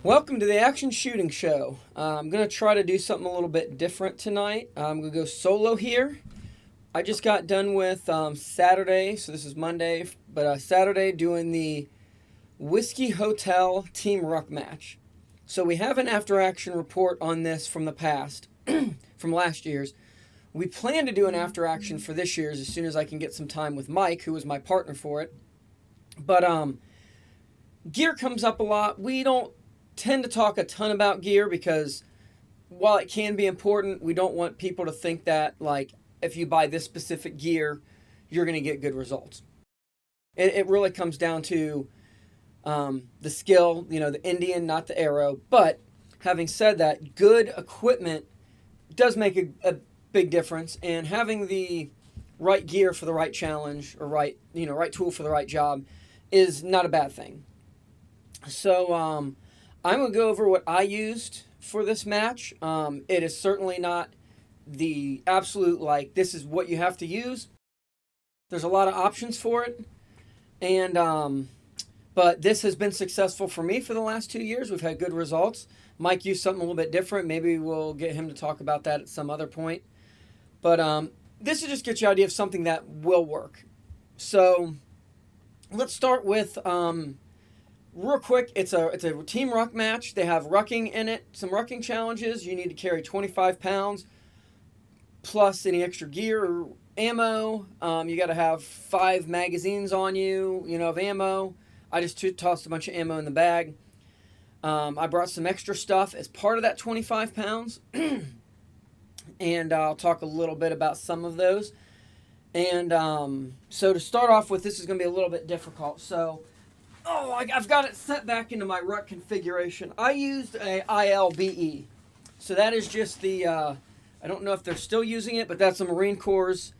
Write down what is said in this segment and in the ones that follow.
Welcome to the Action Shooting Show. I'm going to try to do something a little bit different tonight. I'm going to go solo here. I just got done with Saturday, so this is Monday, but Saturday doing the Whiskey Hotel Team Ruck match. So we have an after-action report on this from the past, from last year's. We plan to do an after-action for this year's as soon as I can get some time with Mike, who was my partner for it. But gear comes up a lot. We don't tend to talk a ton about gear because while it can be important, we don't want people to think that, like, if you buy this specific gear, you're going to get good results. It really comes down to the skill, the Indian, not the arrow. But having said that, good equipment does make a big difference, and having the right gear for the right challenge or right tool for the right job is not a bad thing. So I'm going to go over what I used for this match. It is certainly not the absolute, this is what you have to use. There's a lot of options for it. And but this has been successful for me for the last 2 years. We've had good results. Mike used something a little bit different. Maybe we'll get him to talk about that at some other point. But this will just get you an idea of something that will work. So let's start with... real quick, it's a Team Ruck match. They have rucking in it, some rucking challenges. You need to carry 25 pounds plus any extra gear or ammo. You got to have 5 magazines on you, of ammo. I just tossed a bunch of ammo in the bag. I brought some extra stuff as part of that 25 pounds. And I'll talk a little bit about some of those. And so to start off with, this is going to be a little bit difficult. So... I've got it set back into my ruck configuration. I used a ILBE. So that is just the, I don't know if they're still using it, but that's the Marine Corps'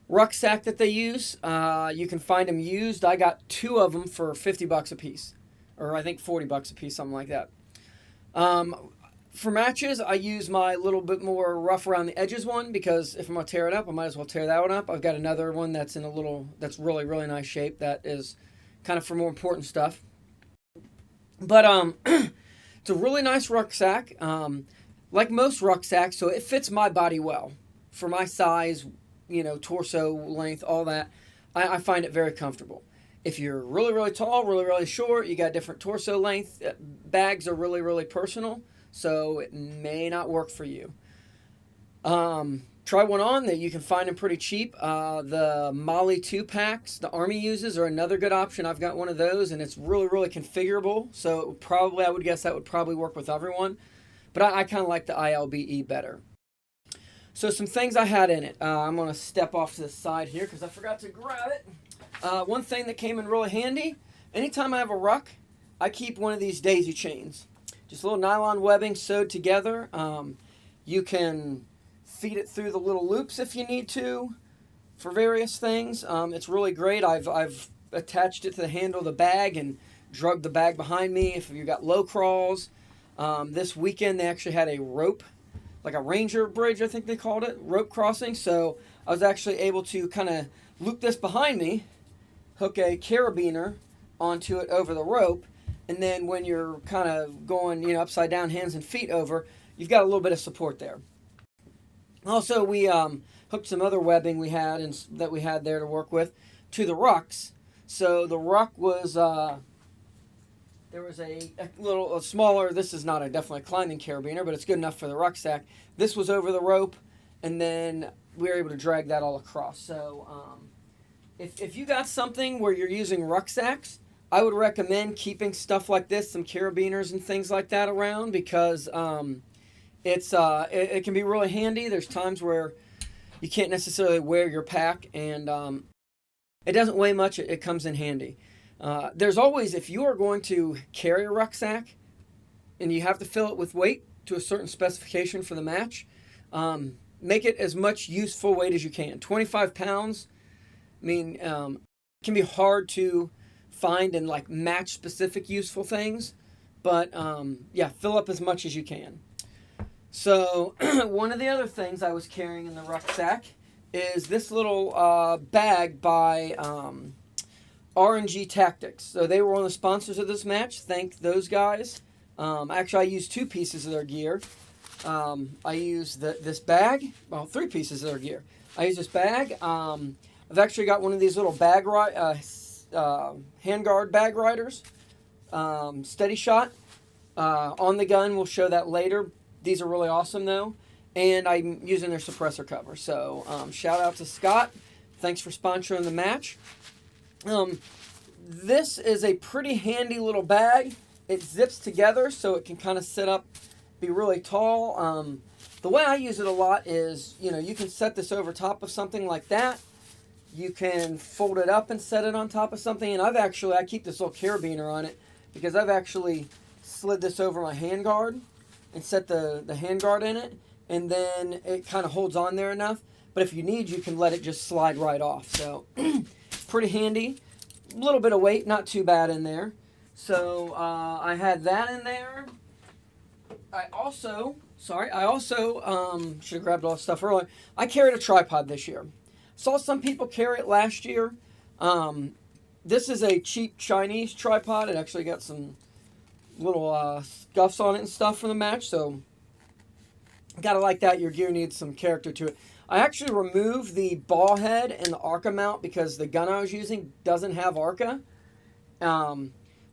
rucksack that they use. You can find them used. I got 2 of them for $50 a piece. Or I think $40 a piece, something like that. For matches, I use my little bit more rough around the edges one because if I'm going to tear it up, I might as well tear that one up. I've got another one that's that's really, really nice shape that is kind of for more important stuff. But it's a really nice rucksack, like most rucksacks, so it fits my body well. For my size, torso length, all that, I find it very comfortable. If you're really, really tall, really, really short, you got different torso length, bags are really, really personal, so it may not work for you. Try one on that you can find them pretty cheap. The Molly 2 packs the Army uses are another good option. I've got one of those, and it's really, really configurable. So I would guess that would probably work with everyone. But I kind of like the ILBE better. So some things I had in it. I'm going to step off to the side here because I forgot to grab it. One thing that came in really handy, anytime I have a ruck, I keep one of these daisy chains. Just a little nylon webbing sewed together. You can feed it through the little loops if you need to for various things. It's really great. I've attached it to the handle of the bag and drug the bag behind me if you got low crawls. This weekend they actually had a rope, like a ranger bridge, I think they called it, rope crossing. So I was actually able to kind of loop this behind me, hook a carabiner onto it over the rope, and then when you're kind of going, upside down, hands and feet over, you've got a little bit of support there. Also, we hooked some other webbing that we had there to work with to the rucks. So the ruck was there was a smaller. This is not definitely a climbing carabiner, but it's good enough for the rucksack. This was over the rope, and then we were able to drag that all across. So if you got something where you're using rucksacks, I would recommend keeping stuff like this, some carabiners and things like that around because it can be really handy. There's times where you can't necessarily wear your pack, and it doesn't weigh much. It comes in handy. There's always, if you are going to carry a rucksack and you have to fill it with weight to a certain specification for the match, make it as much useful weight as you can. 25 pounds, it can be hard to find and match specific useful things, but fill up as much as you can. So one of the other things I was carrying in the rucksack is this little bag by RNG Tactics. So they were one of the sponsors of this match. Thank those guys. Actually, I used 2 pieces of their gear. I used this bag. Well, 3 pieces of their gear. I used this bag. I've actually got one of these little handguard bag riders. Steady shot. On the gun, we'll show that later. These are really awesome, though. And I'm using their suppressor cover. So shout out to Scott. Thanks for sponsoring the match. This is a pretty handy little bag. It zips together so it can kind of sit up, be really tall. The way I use it a lot is, you can set this over top of something like that. You can fold it up and set it on top of something. And I keep this little carabiner on it because I've actually slid this over my handguard and set the handguard in it. And then it kind of holds on there enough. But if you need, you can let it just slide right off. So pretty handy. A little bit of weight, not too bad in there. So I had that in there. I also should have grabbed all this stuff earlier. I carried a tripod this year. Saw some people carry it last year. This is a cheap Chinese tripod. It actually got some little scuffs on it and stuff from the match. So gotta like that. Your gear needs some character to it. I actually removed the ball head and the ARCA mount because the gun I was using doesn't have ARCA.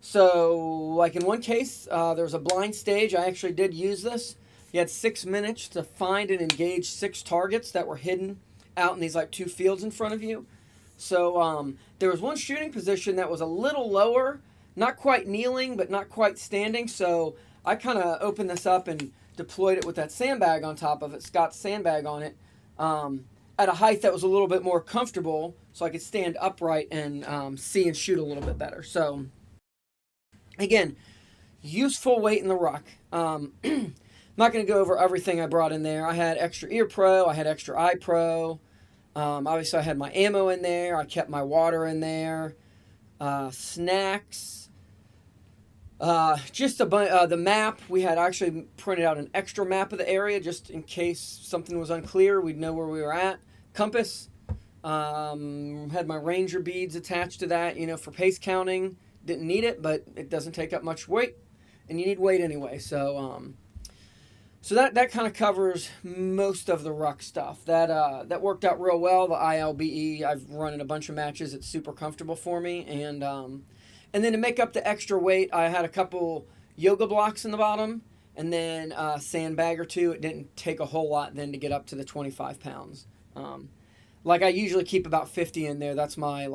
So, like in one case, there was a blind stage. I actually did use this. You had 6 minutes to find and engage 6 targets that were hidden out in these 2 fields in front of you. So there was one shooting position that was a little lower, not quite kneeling, but not quite standing. So I kind of opened this up and deployed it with that sandbag on top of it, Scott's sandbag on it, at a height that was a little bit more comfortable so I could stand upright and see and shoot a little bit better. So, again, useful weight in the ruck. I'm not going to go over everything I brought in there. I had extra ear pro. I had extra eye pro. Obviously, I had my ammo in there. I kept my water in there. Snacks. Just the map. We had actually printed out an extra map of the area just in case something was unclear. We'd know where we were at. Compass. Had my ranger beads attached to that, for pace counting. Didn't need it, but it doesn't take up much weight, and you need weight anyway. So, so that kind of covers most of the ruck stuff. That worked out real well. The ILBE, I've run in a bunch of matches. It's super comfortable for me, and then to make up the extra weight, I had a couple yoga blocks in the bottom, and then a sandbag or 2. It didn't take a whole lot then to get up to the 25 pounds. I usually keep about 50 in there. That's my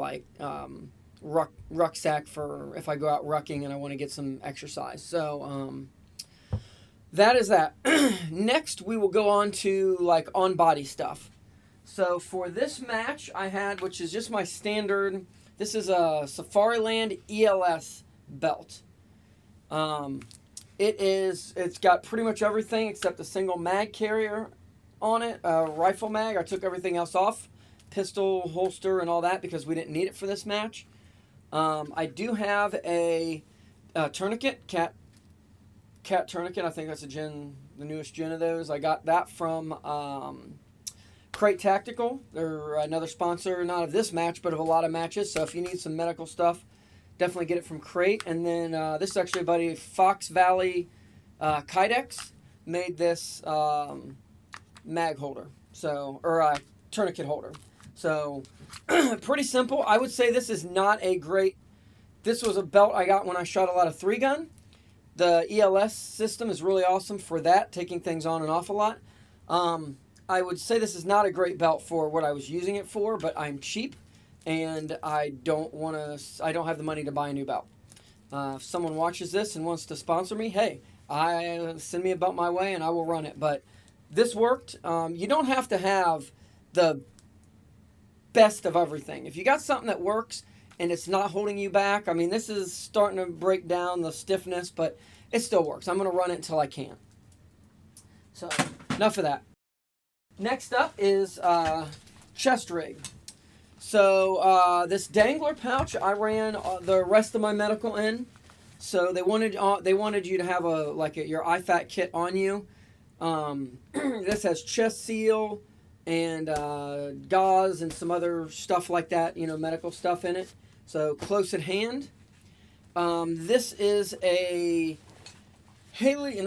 rucksack for if I go out rucking and I want to get some exercise. So that is that. Next, we will go on to on-body stuff. So for this match, I had, which is just my standard. This is a Safariland ELS belt. It's got pretty much everything except a single mag carrier on it, a rifle mag. I took everything else off, pistol, holster, and all that because we didn't need it for this match. I do have a tourniquet, cat tourniquet. I think that's the newest gin of those. I got that from Crate Tactical. They're another sponsor, not of this match, but of a lot of matches. So if you need some medical stuff, definitely get it from Crate. And then this is actually a buddy, Fox Valley Kydex, made this mag holder, or tourniquet holder. So pretty simple. I would say this is not a great. This was a belt I got when I shot a lot of 3-gun. The ELS system is really awesome for that, taking things on and off a lot. I would say this is not a great belt for what I was using it for, but I'm cheap, and I don't have the money to buy a new belt. If someone watches this and wants to sponsor me, hey, send me a belt my way, and I will run it. But this worked. You don't have to have the best of everything. If you got something that works and it's not holding you back, I mean, this is starting to break down the stiffness, but it still works. I'm going to run it until I can. So, enough of that. Next up is chest rig. So this dangler pouch, I ran the rest of my medical in. So they wanted you to have your IFAK kit on you. This has chest seal and gauze and some other stuff like that, medical stuff in it. So close at hand. This is an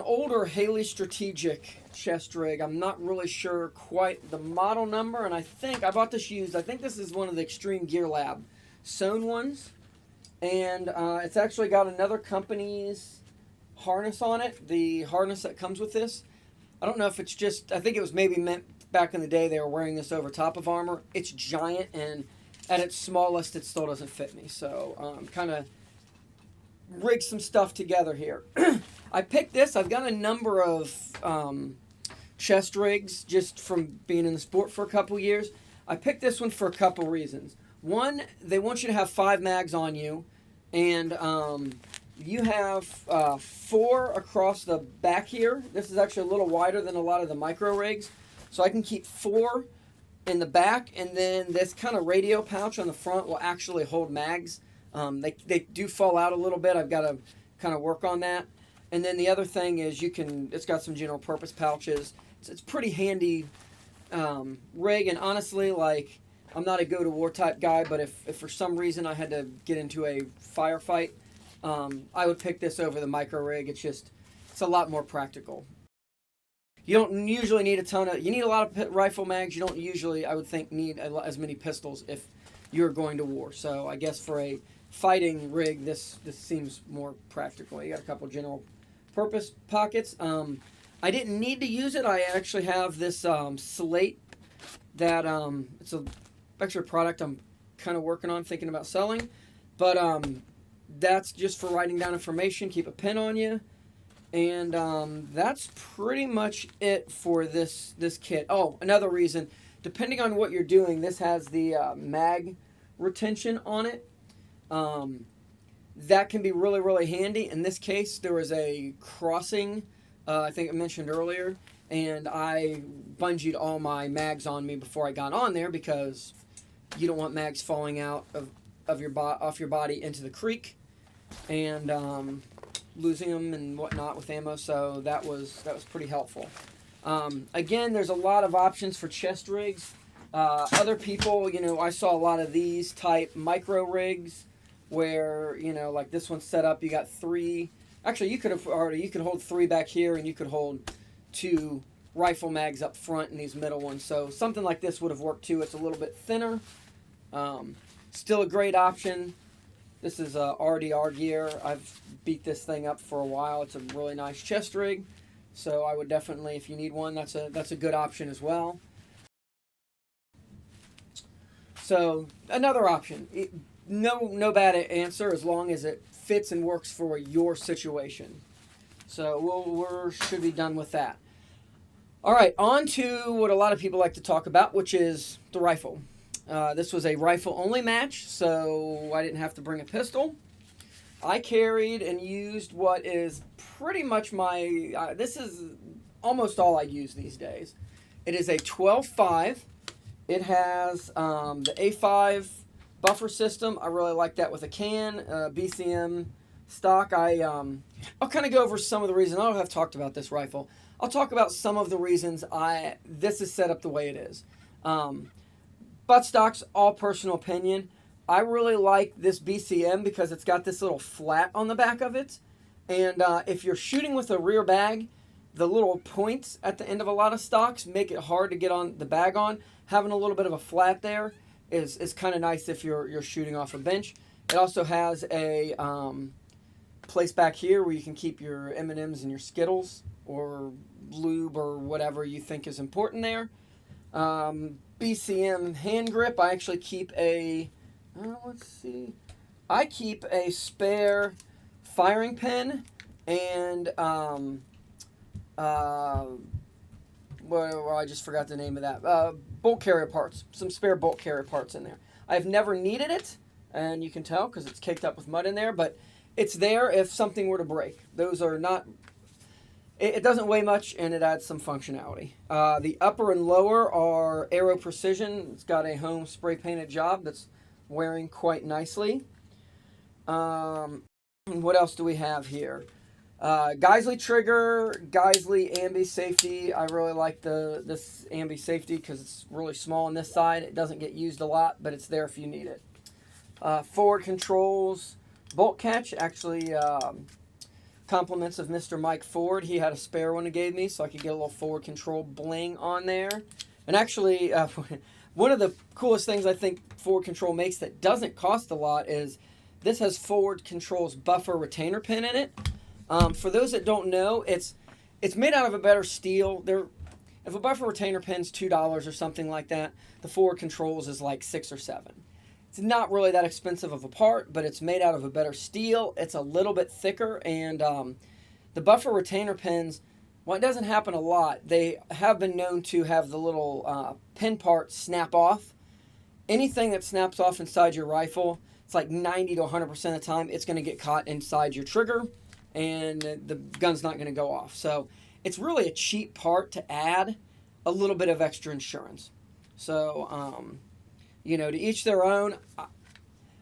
older Haley Strategic chest rig. I'm not really sure quite the model number, and I bought this used. I think this is one of the Extreme Gear Lab sewn ones, and it's actually got another company's harness on it, the harness that comes with this. I don't know if it's just, I think it was maybe meant back in the day they were wearing this over top of armor. It's giant, and at its smallest it still doesn't fit me, so kind of rig some stuff together here. I picked this. I've got a number of chest rigs just from being in the sport for a couple years. I picked this one for a couple reasons. One, they want you to have 5 mags on you, and you have 4 across the back here. This is actually a little wider than a lot of the micro rigs, so I can keep 4 in the back, and then this kind of radio pouch on the front will actually hold mags. They do fall out a little bit. I've got to kind of work on that. And then the other thing is it's got some general purpose pouches. It's pretty handy rig, and honestly, like, I'm not a go-to-war type guy, but if for some reason I had to get into a firefight, I would pick this over the micro rig. It's a lot more practical. You don't usually need you need a lot of rifle mags. You don't usually, I would think, need as many pistols if you're going to war. So I guess for a fighting rig, this seems more practical. You got a couple general purpose pockets. I didn't need to use it. I actually have this slate that it's actually a product I'm kind of working on, thinking about selling, but that's just for writing down information. Keep a pen on you, and that's pretty much it for this kit. Oh, another reason, depending on what you're doing, this has the mag retention on it. That can be really, really handy. In this case, there was a crossing, I think I mentioned earlier, and I bungeed all my mags on me before I got on there because you don't want mags falling out off your body into the creek and losing them and whatnot with ammo. So that was pretty helpful. Again, there's a lot of options for chest rigs. Other people, I saw a lot of these type micro rigs where, like this one's set up, you got 3. Actually, you could hold 3 back here, and you could hold 2 rifle mags up front in these middle ones. So something like this would have worked too. It's a little bit thinner. Still a great option. This is RDR gear. I've beat this thing up for a while. It's a really nice chest rig. So I would definitely, if you need one, that's a good option as well. So another option. No bad answer as long as it fits and works for your situation. So we should be done with that. All right, on to what a lot of people like to talk about, which is the rifle. This was a rifle-only match, so I didn't have to bring a pistol. I carried and used what is pretty much this is almost all I use these days. It is a 12.5. It has the A5 buffer system. I really like that with a can. BCM stock. I'll kind of go over some of the reasons. I don't have talked about this rifle. I'll talk about some of the reasons this is set up the way it is. Butt stock's all personal opinion. I really like this BCM because it's got this little flat on the back of it. And if you're shooting with a rear bag, the little points at the end of a lot of stocks make it hard to get on the bag on. Having a little bit of a flat there is kind of nice if you're shooting off a bench. It also has a place back here where you can keep your M&Ms and your Skittles or lube or whatever you think is important there. BCM hand grip. I actually keep I keep a spare firing pin and well, I just forgot the name of that. Bolt carrier parts. Some spare bolt carrier parts in there. I've never needed it, and you can tell because it's caked up with mud in there, but it's there if something were to break. Those are not... It doesn't weigh much, and it adds some functionality. The upper and lower are Aero Precision. It's got a home spray-painted job that's wearing quite nicely. What else do we have here? Geisley trigger, Geisley ambi safety. I really like this ambi safety because it's really small on this side. It doesn't get used a lot, but it's there if you need it. Forward controls, bolt catch. Actually, compliments of Mr. Mike Ford. He had a spare one he gave me, so I could get a little forward control bling on there. And actually, one of the coolest things I think forward control makes that doesn't cost a lot is this has forward control's buffer retainer pin in it. For those that don't know, it's made out of a better steel. If a buffer retainer pin's $2 or something like that, the forward controls is like $6 or $7. It's not really that expensive of a part, but it's made out of a better steel. It's a little bit thicker, and the buffer retainer pins, well, it doesn't happen a lot. They have been known to have the little pin part snap off. Anything that snaps off inside your rifle, it's like 90 to 100% of the time, it's going to get caught inside your trigger, and the gun's not going to go off. So it's really a cheap part to add a little bit of extra insurance. So, to each their own.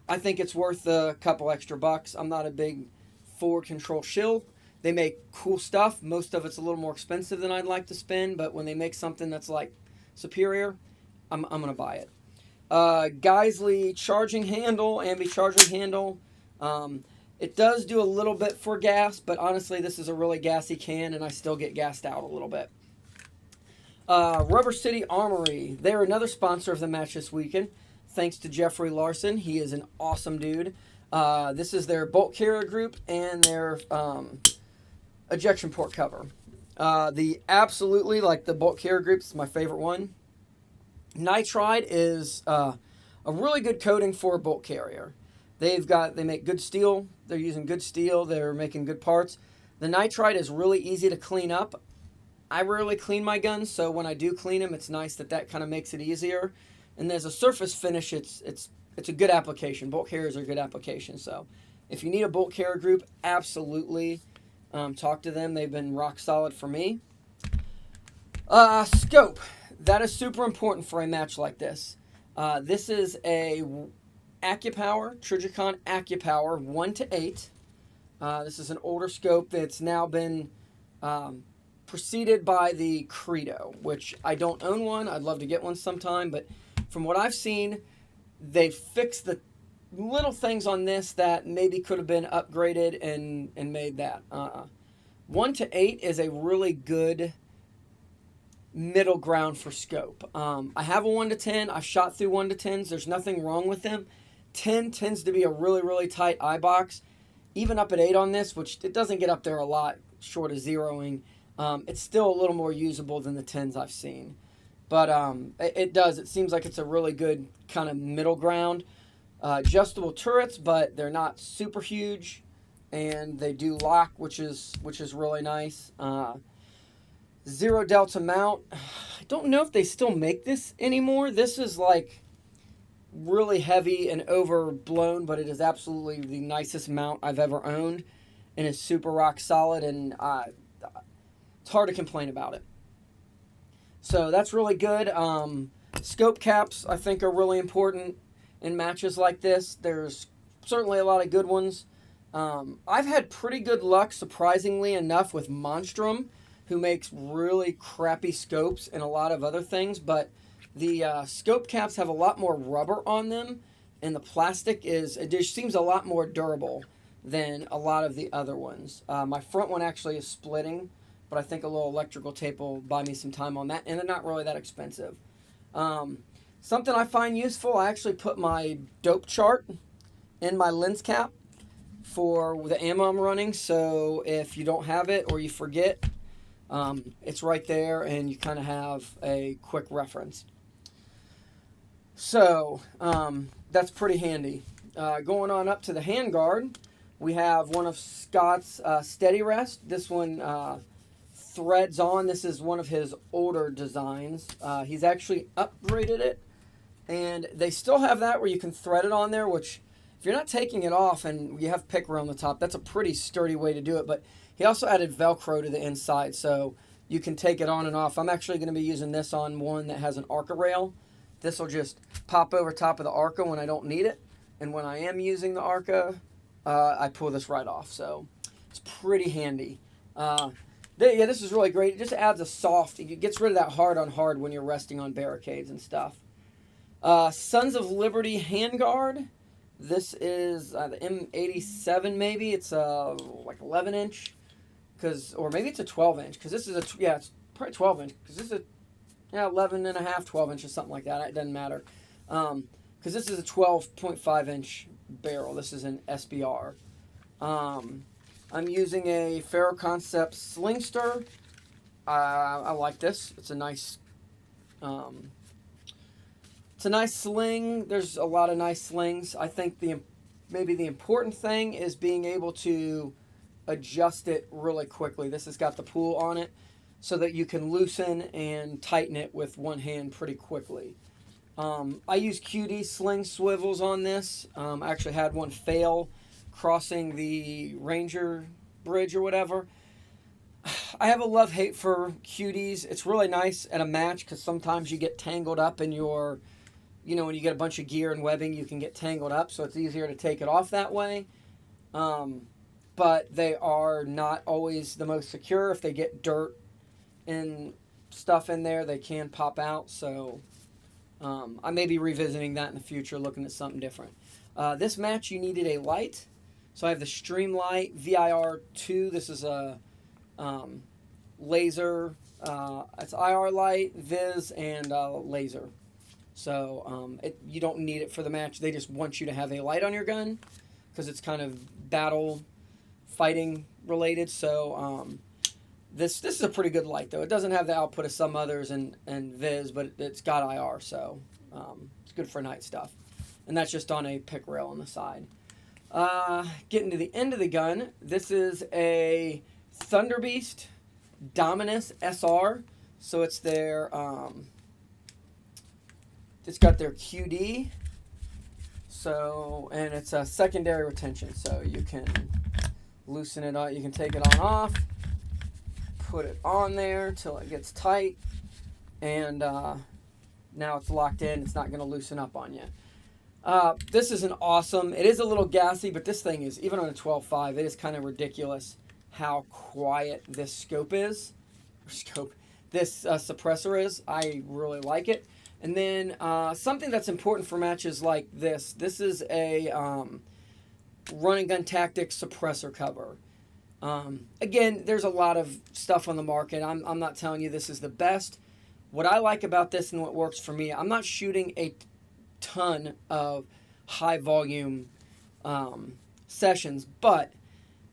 I think it's worth a couple extra bucks. I'm not a big forward control shill. They make cool stuff. Most of it's a little more expensive than I'd like to spend, but when they make something that's like superior, I'm going to buy it. Geisley charging handle, ambi charging handle. It does do a little bit for gas, but honestly, this is a really gassy can, and I still get gassed out a little bit. Rubber City Armory. They're another sponsor of the match this weekend. Thanks to Jeffrey Larson. He is an awesome dude. This is their bolt carrier group and their ejection port cover. Absolutely, like the bolt carrier group, is my favorite one. Nitride is a really good coating for a bolt carrier. They make good steel. They're using good steel. They're making good parts. The nitride is really easy to clean up. I rarely clean my guns, so when I do clean them, it's nice that kind of makes it easier. And there's a surface finish. It's a good application. Bolt carriers are a good application. So if you need a bolt carrier group, absolutely talk to them. They've been rock solid for me. Scope. That is super important for a match like this. This is a AccuPower, Trijicon AccuPower 1-8. This is an older scope that's now been preceded by the Credo, which I don't own one. I'd love to get one sometime, but from what I've seen, they fixed the little things on this that maybe could have been upgraded and made that. 1-8 is a really good middle ground for scope. I have a 1-10. I've shot through 1-10s. There's nothing wrong with them. 10 tends to be a really, really tight eye box. Even up at 8 on this, which it doesn't get up there a lot, short of zeroing, it's still a little more usable than the 10s I've seen. But it does. It seems like it's a really good kind of middle ground. Adjustable turrets, but they're not super huge. And they do lock, which is really nice. Zero Delta mount. I don't know if they still make this anymore. This is like really heavy and overblown, but it is absolutely the nicest mount I've ever owned, and it's super rock solid, and it's hard to complain about it. So that's really good. Scope caps, I think, are really important in matches like this. There's certainly a lot of good ones. I've had pretty good luck, surprisingly enough, with Monstrum, who makes really crappy scopes and a lot of other things, but the scope caps have a lot more rubber on them, and the plastic it just seems a lot more durable than a lot of the other ones. My front one actually is splitting, but I think a little electrical tape will buy me some time on that, and they're not really that expensive. Something I find useful, I actually put my dope chart in my lens cap for the ammo I'm running, so if you don't have it or you forget, it's right there, and you kind of have a quick reference. So that's pretty handy. Going on up to the handguard, we have one of Scott's Steady Rest. This one threads on. This is one of his older designs. He's actually upgraded it, and they still have that where you can thread it on there, which if you're not taking it off and you have picker on the top, that's a pretty sturdy way to do it. But he also added Velcro to the inside, so you can take it on and off. I'm actually going to be using this on one that has an Arca rail. This will just pop over top of the Arca when I don't need it. And when I am using the Arca, I pull this right off. So it's pretty handy. This is really great. It just adds a soft, it gets rid of that hard on hard when you're resting on barricades and stuff. Sons of Liberty handguard. This is the M87 maybe. It's like 11 inch, or maybe it's a 12 inch because this is yeah, it's probably 12 inch because this is yeah, 11 and a half, 12 inches, something like that. It doesn't matter. Because this is a 12.5 inch barrel. This is an SBR. I'm using a Ferro Concept Slingster. I like this. Um, it's a nice sling. There's a lot of nice slings. I think maybe the important thing is being able to adjust it really quickly. This has got the pull on it so that you can loosen and tighten it with one hand pretty quickly. I use QD sling swivels on this. I actually had one fail crossing the Ranger Bridge or whatever. I have a love-hate for QDs. It's really nice at a match because sometimes you get tangled up in your, when you get a bunch of gear and webbing, you can get tangled up, so it's easier to take it off that way. But they are not always the most secure. If they get dirt and stuff in there, they can pop out, so I may be revisiting that in the future, looking at something different. This match, you needed a light. So I have the Streamlight VIR2. This is a laser. It's IR light, Viz, and laser. So you don't need it for the match. They just want you to have a light on your gun because it's kind of battle fighting related. So this is a pretty good light, though. It doesn't have the output of some others and Viz, but it's got IR, so it's good for night stuff. And that's just on a pick rail on the side. Getting to the end of the gun, this is a Thunderbeast Dominus SR. So it's it's got their QD. So, and it's a secondary retention. So you can loosen it up. You can take it on off, put it on there till it gets tight, and now it's locked in. It's not going to loosen up on you. This is it is a little gassy, but this thing is, even on a 12.5, it is kind of ridiculous how quiet this this suppressor is. I really like it. And then something that's important for matches like this is a run and gun tactics suppressor cover. Again, there's a lot of stuff on the market. I'm not telling you this is the best. What I like about this and what works for me, I'm not shooting a ton of high volume sessions, but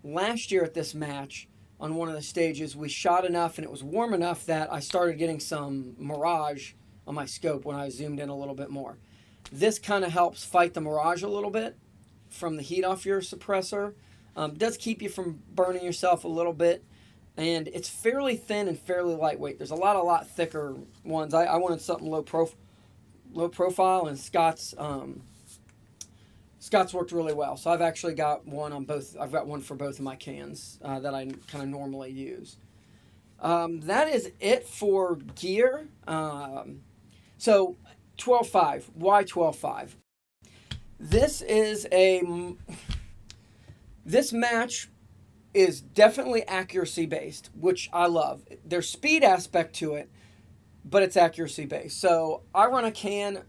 last year at this match on one of the stages we shot enough and it was warm enough that I started getting some mirage on my scope when I zoomed in a little bit more. This kind of helps fight the mirage a little bit from the heat off your suppressor. Does keep you from burning yourself a little bit, and it's fairly thin and fairly lightweight. There's a lot thicker ones. I wanted something low profile, and Scott's worked really well. So I've actually got one on both. I've got one for both of my cans that I kind of normally use. That is it for gear. So 12.5. Why 12.5? This match is definitely accuracy based, which I love. There's speed aspect to it, but it's accuracy based. So I run a can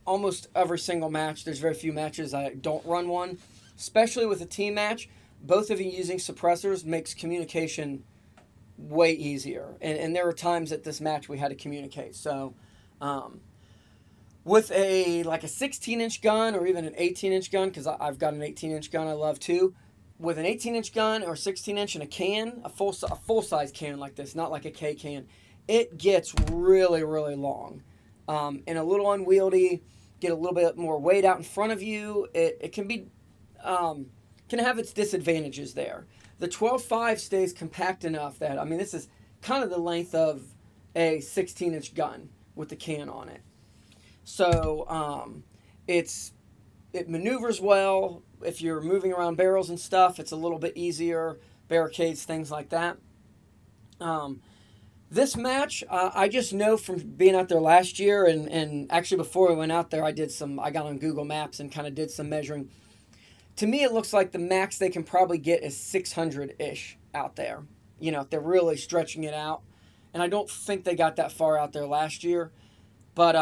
almost every single match. There's very few matches I don't run one, especially with a team match. Both of you using suppressors makes communication way easier. And there were times at this match we had to communicate. So with a 16-inch gun or even an 18-inch gun, because I've got an 18-inch gun I love too, with an 18-inch gun or 16-inch in a can, a full-size can like this, not like a K can, it gets really, really long. And a little unwieldy, get a little bit more weight out in front of you. It can be, can have its disadvantages there. The 12.5 stays compact enough that, this is kind of the length of a 16-inch gun with the can on it. So it maneuvers well. If you're moving around barrels and stuff, it's a little bit easier. Barricades, things like that. This match, I just know from being out there last year, and actually before we went out there, I got on Google Maps and kind of did some measuring. To me, it looks like the max they can probably get is 600-ish out there. If they're really stretching it out. And I don't think they got that far out there last year. But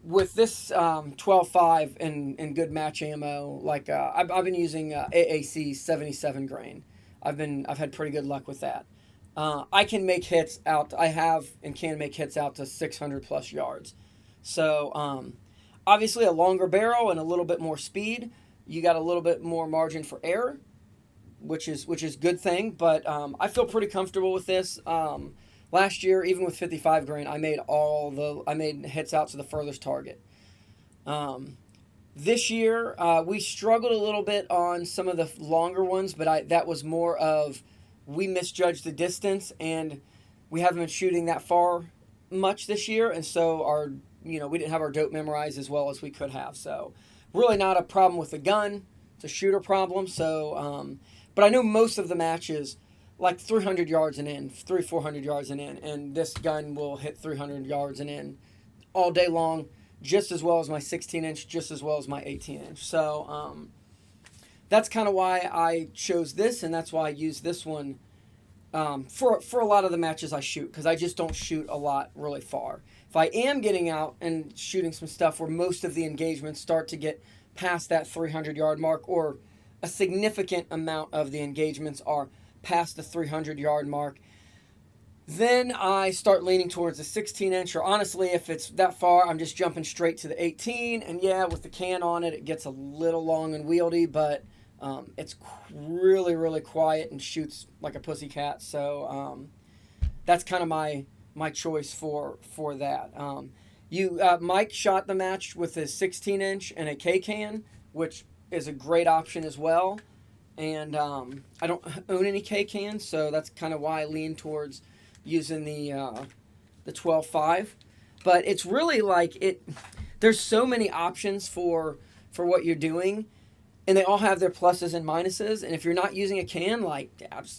with this 12.5 and good match ammo, like I've been using AAC 77 grain. I've had pretty good luck with that. I can make hits out. I have and can make hits out to 600 plus yards. So obviously a longer barrel and a little bit more speed. You got a little bit more margin for error, which is good thing. But I feel pretty comfortable with this. Last year, even with 55 grain, I made hits out to the furthest target. This year, we struggled a little bit on some of the longer ones, but that was more of we misjudged the distance and we haven't been shooting that far much this year, and so we didn't have our dope memorized as well as we could have. So really not a problem with the gun. It's a shooter problem. So, but I know most of the matches, like 300 yards and in, 400 yards and in, and this gun will hit 300 yards and in all day long, just as well as my 16-inch, just as well as my 18-inch. So that's kind of why I chose this, and that's why I use this one for a lot of the matches I shoot, because I just don't shoot a lot really far. If I am getting out and shooting some stuff where most of the engagements start to get past that 300-yard mark, or a significant amount of the engagements are past the 300-yard mark, then I start leaning towards the 16-inch, or honestly, if it's that far, I'm just jumping straight to the 18, and yeah, with the can on it, it gets a little long and wieldy, but it's really, really quiet and shoots like a pussycat, so that's kind of my choice for that. Mike shot the match with his 16-inch and a K-can, which is a great option as well, and I don't own any K-cans, so that's kind of why I lean towards using the 12.5. But it's really like there's so many options for what you're doing, and they all have their pluses and minuses. And if you're not using a can, like,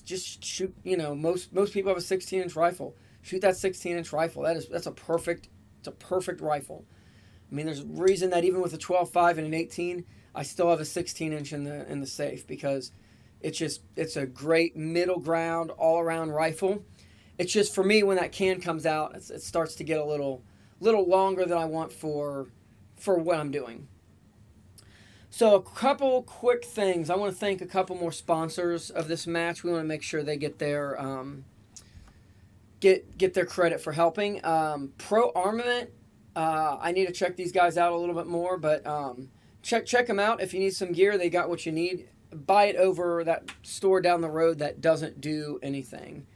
just shoot. Most people have a 16-inch rifle. Shoot that 16-inch rifle. That's a perfect rifle. I mean, there's a reason that even with a 12.5 and an 18, I still have a 16-inch in the safe, because it's a great middle ground all around rifle. It's just, for me, when that can comes out, it starts to get a little longer than I want for what I'm doing. So a couple quick things. I want to thank a couple more sponsors of this match. We want to make sure they get their get their credit for helping. Pro Armament. I need to check these guys out a little bit more, but check them out. If you need some gear, they got what you need. Buy it over that store down the road that doesn't do anything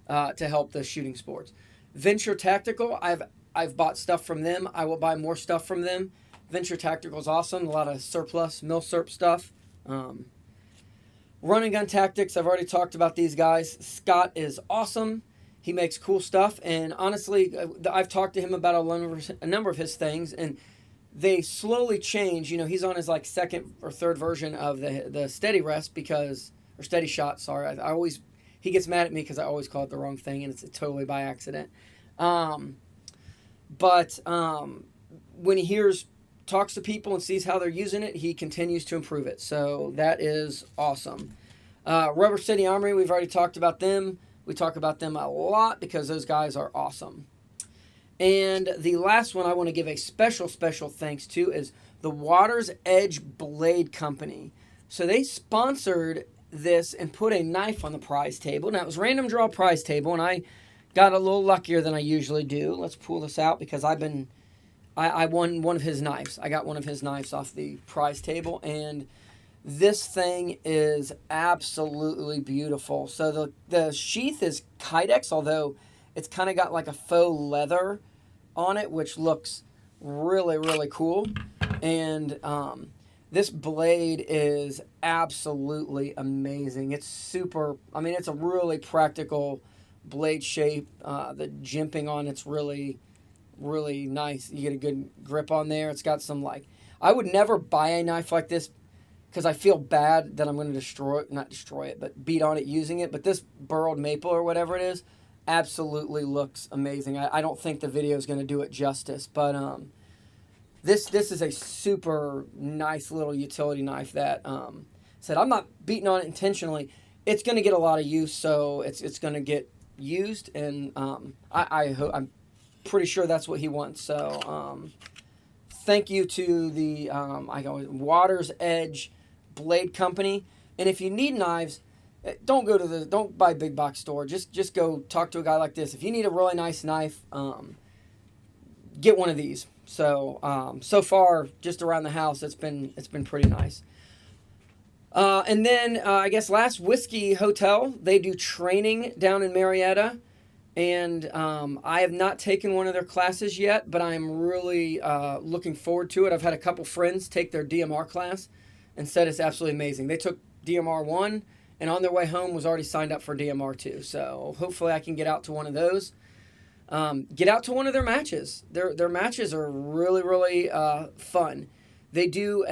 to help the shooting sports. Venture Tactical. I've bought stuff from them. I will buy more stuff from them. Venture Tactical is awesome. A lot of surplus mil-serp stuff. Run and Gun Tactics. I've already talked about these guys. Scott is awesome. He makes cool stuff. And honestly, I've talked to him about a number of his things, and they slowly change. He's on his second or third version of the Steady Rest or Steady Shot. Sorry, he gets mad at me because I always call it the wrong thing, and it's totally by accident. But when he talks to people and sees how they're using it, he continues to improve it. So that is awesome. Rubber City Armory, we've already talked about them. We talk about them a lot because those guys are awesome. And the last one I want to give a special thanks to is the Water's Edge Blade Company. So they sponsored this and put a knife on the prize table. Now, it was random draw prize table, and I got a little luckier than I usually do. Let's pull this out, because I won one of his knives. I got one of his knives off the prize table, and this thing is absolutely beautiful. So the sheath is Kydex, although it's kind of got like a faux leather on it, which looks really, really cool. And this blade is absolutely amazing. It's a really practical blade shape. The jimping on it's really, really nice. You get a good grip on there. It's got some I would never buy a knife like this because I feel bad that I'm going to not destroy it, but beat on it using it. But this burled maple or whatever it is absolutely looks amazing. I don't think the video is going to do it justice, but this is a super nice little utility knife that said I'm not beating on it intentionally. It's going to get a lot of use, so it's going to get used, and I'm pretty sure that's what he wants. So thank you to the I go Water's Edge Blade Company. And if you need knives, don't buy a big box store. Just go talk to a guy like this. If you need a really nice knife, get one of these. So so far, just around the house, it's been pretty nice. And then I guess last Whiskey Hotel, they do training down in Marietta. And I have not taken one of their classes yet, but I'm really looking forward to it. I've had a couple friends take their DMR class and said it's absolutely amazing. They took DMR 1 and on their way home was already signed up for DMR 2. So hopefully I can get out to one of those. Get out to one of their matches. Their matches are really, really fun. They do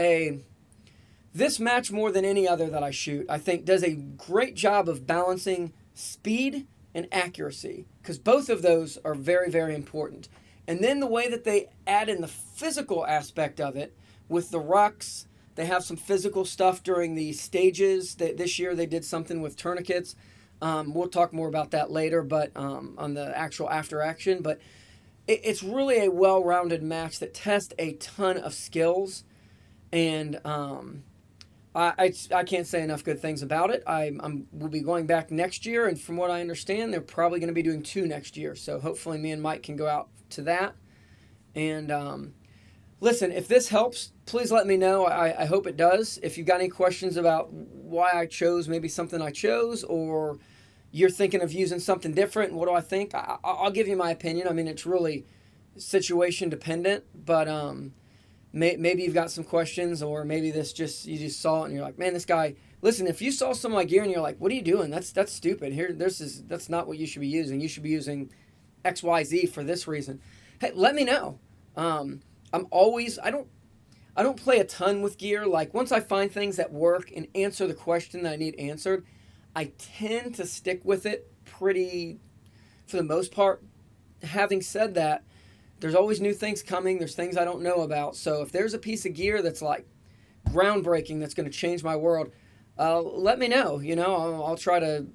this match more than any other that I shoot, I think does a great job of balancing speed and accuracy, because both of those are very, very important. And then the way that they add in the physical aspect of it with the rucks, they have some physical stuff during the stages. This year they did something with tourniquets. We'll talk more about that later, but on the actual after action. But it's really a well-rounded match that tests a ton of skills, and I can't say enough good things about it. We'll be going back next year, and from what I understand, they're probably going to be doing 2 next year. So hopefully me and Mike can go out to that. And listen, if this helps, please let me know. I hope it does. If you've got any questions about why I chose maybe something I chose, or you're thinking of using something different, what do I think? I'll give you my opinion. I mean, it's really situation dependent, but maybe you've got some questions, or maybe you just saw it and you're like, man, this guy. Listen, if you saw some of my gear and you're like, what are you doing? That's stupid. That's not what you should be using. You should be using XYZ for this reason. Hey, let me know. I don't play a ton with gear. Like, once I find things that work and answer the question that I need answered, I tend to stick with it pretty, for the most part. Having said that, there's always new things coming. There's things I don't know about. So if there's a piece of gear that's like groundbreaking, that's going to change my world, let me know. I'll try to,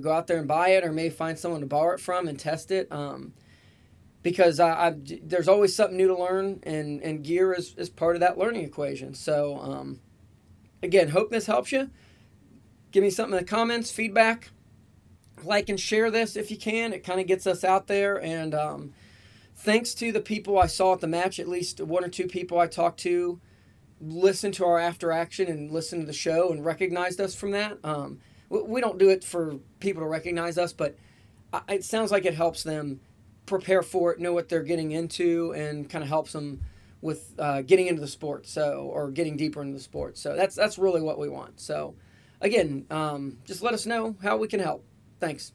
go out there and buy it, or maybe find someone to borrow it from and test it. Because there's always something new to learn, and gear is part of that learning equation. So, again, hope this helps you. Give me something in the comments, feedback. Like and share this if you can. It kind of gets us out there. And thanks to the people I saw at the match, at least 1 or 2 people I talked to listened to our after action and listened to the show and recognized us from that. We don't do it for people to recognize us, but it sounds like it helps them prepare for it, know what they're getting into, and kind of helps them with getting into the sport, or getting deeper into the sport. So that's really what we want. So again, just let us know how we can help. Thanks.